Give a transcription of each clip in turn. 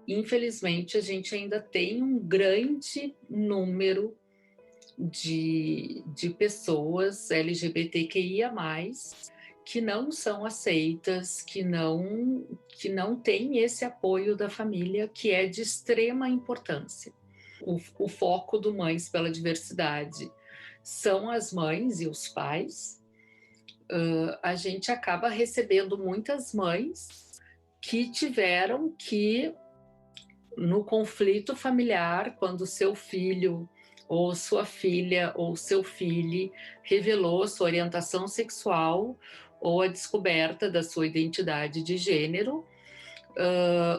infelizmente, a gente ainda tem um grande número de pessoas LGBTQIA+, que não são aceitas, que não têm esse apoio da família, que é de extrema importância. O foco do Mães pela Diversidade são as mães e os pais. A gente acaba recebendo muitas mães que tiveram que, no conflito familiar, quando seu filho ou sua filha ou seu filho revelou sua orientação sexual ou a descoberta da sua identidade de gênero,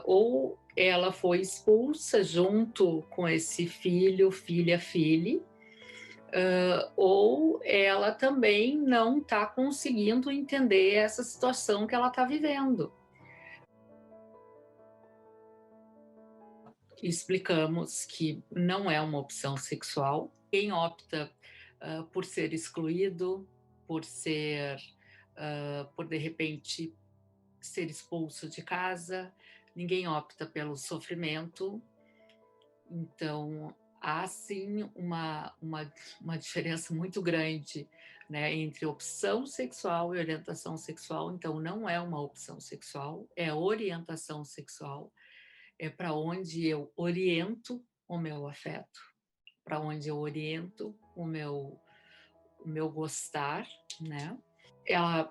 ou ela foi expulsa junto com esse filho, filha, ou ela também não está conseguindo entender essa situação que ela está vivendo. Explicamos que não é uma opção sexual. Quem opta por ser excluído, por de repente ser expulso de casa, ninguém opta pelo sofrimento. Então há sim uma diferença muito grande, né, entre opção sexual e orientação sexual. Então não é uma opção sexual, é orientação sexual. É para onde eu oriento o meu afeto, para onde eu oriento o meu gostar, né?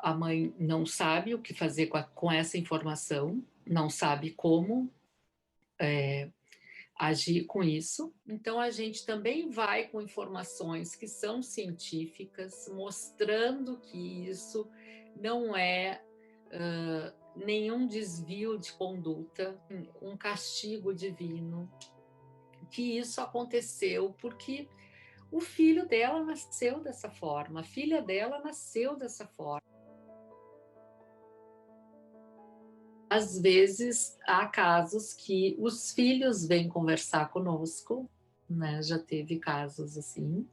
A mãe não sabe o que fazer com essa informação, não sabe como agir com isso. Então, a gente também vai com informações que são científicas, mostrando que isso não é nenhum desvio de conduta, um castigo divino, que isso aconteceu porque o filho dela nasceu dessa forma, a filha dela nasceu dessa forma. Às vezes, há casos que os filhos vêm conversar conosco, né? Já teve casos assim,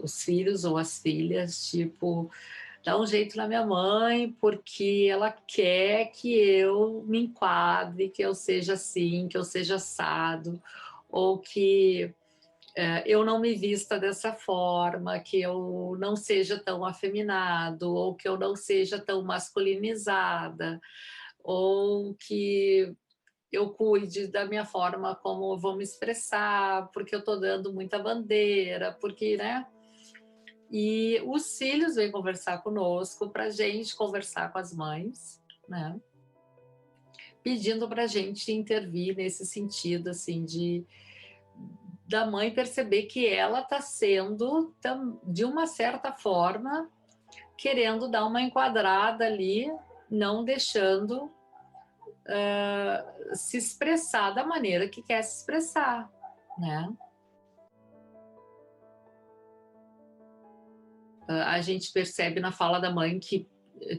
os filhos ou as filhas, tipo, dá um jeito na minha mãe porque ela quer que eu me enquadre, que eu seja assim, que eu seja assado, ou que eu não me vista dessa forma, que eu não seja tão afeminado, ou que eu não seja tão masculinizada, ou que eu cuide da minha forma como eu vou me expressar, porque eu estou dando muita bandeira, porque, né? E os filhos vêm conversar conosco, para a gente conversar com as mães, né? Pedindo para a gente intervir nesse sentido, assim, da mãe perceber que ela está sendo, de uma certa forma, querendo dar uma enquadrada ali, não deixando se expressar da maneira que quer se expressar, né? A gente percebe na fala da mãe que,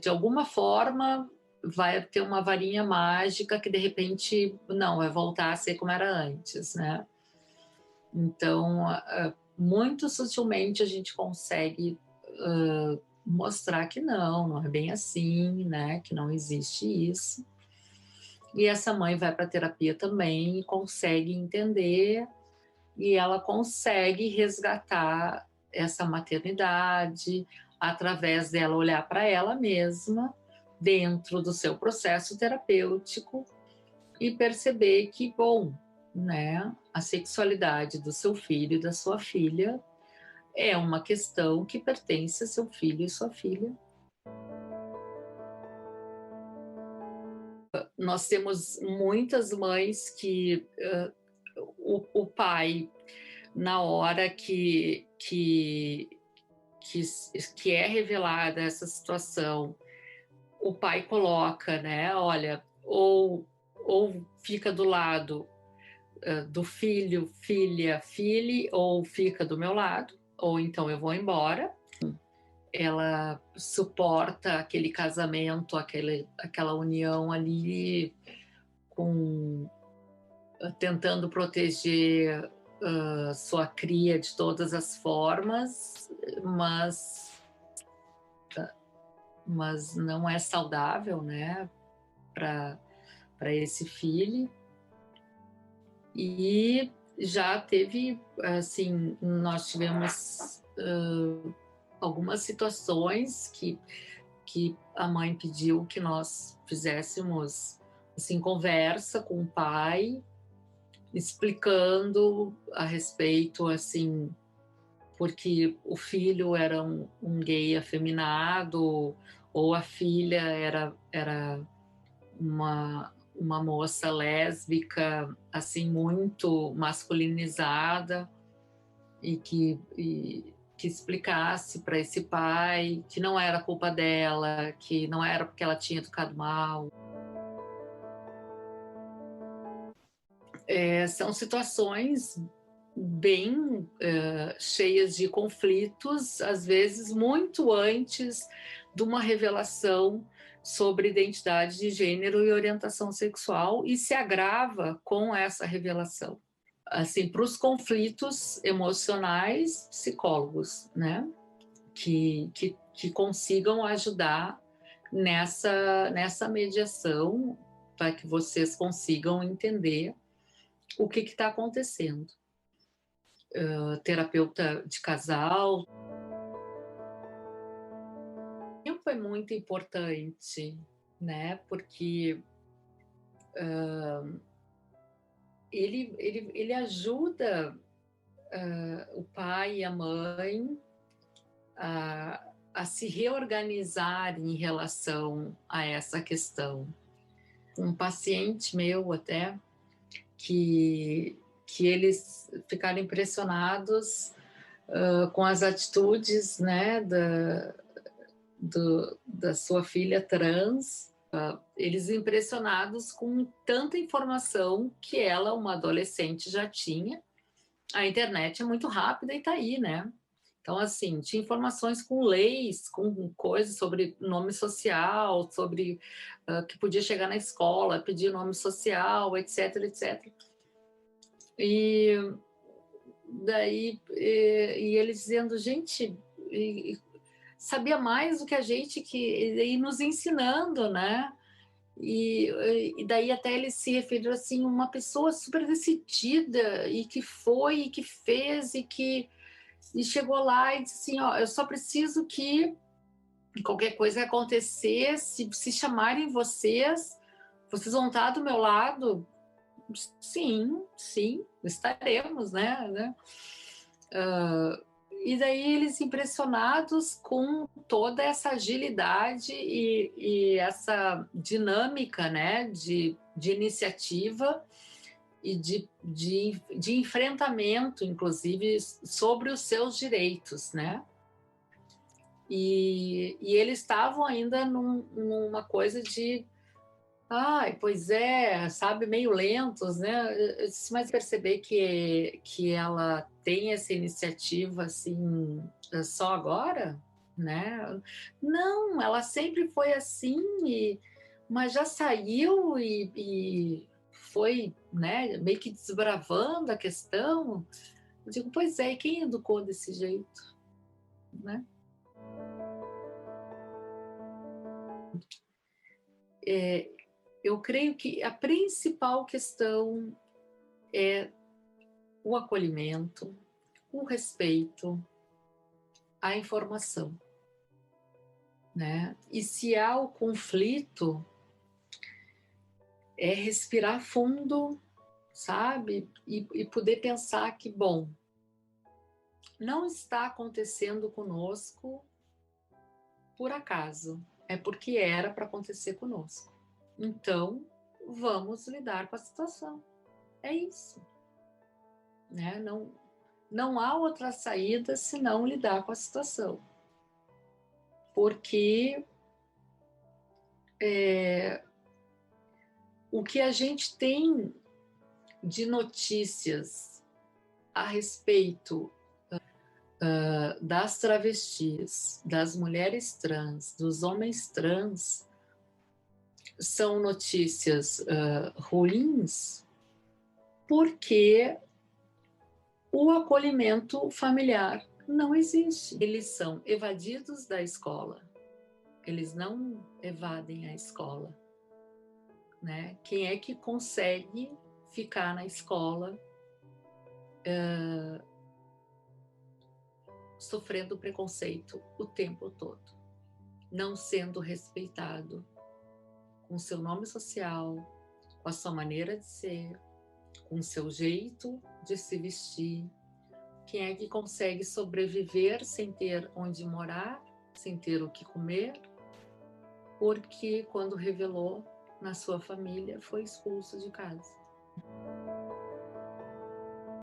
de alguma forma, vai ter uma varinha mágica que, de repente, não, vai voltar a ser como era antes, né? Então, muito sutilmente a gente consegue mostrar que não é bem assim, né? Que não existe isso. E essa mãe vai para a terapia também e consegue entender, e ela consegue resgatar essa maternidade através dela olhar para ela mesma dentro do seu processo terapêutico e perceber que, bom, né, a sexualidade do seu filho e da sua filha é uma questão que pertence a seu filho e sua filha. Nós temos muitas mães que o pai, na hora que é revelada essa situação, o pai coloca, né, olha, ou fica do lado do filho, filha, filhe, ou fica do meu lado, ou então eu vou embora. Ela suporta aquele casamento, aquela união ali, com tentando proteger sua cria de todas as formas, mas não é saudável, né, para para esse filho. E já teve, assim, nós tivemos algumas situações que a mãe pediu que nós fizéssemos, assim, conversa com o pai, explicando a respeito, assim, porque o filho era um gay afeminado, ou a filha era uma moça lésbica, assim, muito masculinizada, e que explicasse para esse pai que não era culpa dela, que não era porque ela tinha educado mal. São situações bem cheias de conflitos, às vezes muito antes de uma revelação sobre identidade de gênero e orientação sexual, e se agrava com essa revelação. Assim, para os conflitos emocionais, psicólogos, né? Que consigam ajudar nessa mediação, para que vocês consigam entender o que está acontecendo. Terapeuta de casal. O tempo é muito importante, né? Porque ele ajuda o pai e a mãe a se reorganizar em relação a essa questão. Um paciente meu até, que eles ficaram impressionados com as atitudes, né, da sua filha trans, eles impressionados com tanta informação que ela, uma adolescente, já tinha. A internet é muito rápida e está aí, né? Então, assim, tinha informações com leis, com coisas sobre nome social, sobre que podia chegar na escola, pedir nome social, etc, etc. E daí, e eles dizendo, gente, sabia mais do que a gente, e nos ensinando, né? E daí até ele se referiu assim, uma pessoa super decidida, e que foi, e que fez, e chegou lá e disse assim, ó, eu só preciso que qualquer coisa acontecer, se chamarem vocês vão estar do meu lado? Sim, estaremos, né? E daí eles impressionados com toda essa agilidade e essa dinâmica, né, de iniciativa e de enfrentamento, inclusive, sobre os seus direitos, né? E eles estavam ainda numa coisa de pois é, sabe, meio lentos, né? Mas perceber que ela tem essa iniciativa, assim, só agora, né? Não, ela sempre foi assim, mas já saiu e foi, né, meio que desbravando a questão. Eu digo, pois é, e quem educou desse jeito, né? Eu creio que a principal questão é o acolhimento, o respeito, a informação, né? E se há o conflito, é respirar fundo, sabe? E poder pensar que, bom, não está acontecendo conosco por acaso, é porque era para acontecer conosco. Então, vamos lidar com a situação. É isso, né? Não há outra saída senão lidar com a situação. Porque o que a gente tem de notícias a respeito das travestis, das mulheres trans, dos homens trans, são notícias ruins, porque o acolhimento familiar não existe. Eles são evadidos da escola, eles não evadem a escola. né? Quem é que consegue ficar na escola sofrendo preconceito o tempo todo, não sendo respeitado com seu nome social, com a sua maneira de ser, com o seu jeito de se vestir? Quem é que consegue sobreviver sem ter onde morar, sem ter o que comer, porque quando revelou na sua família foi expulso de casa?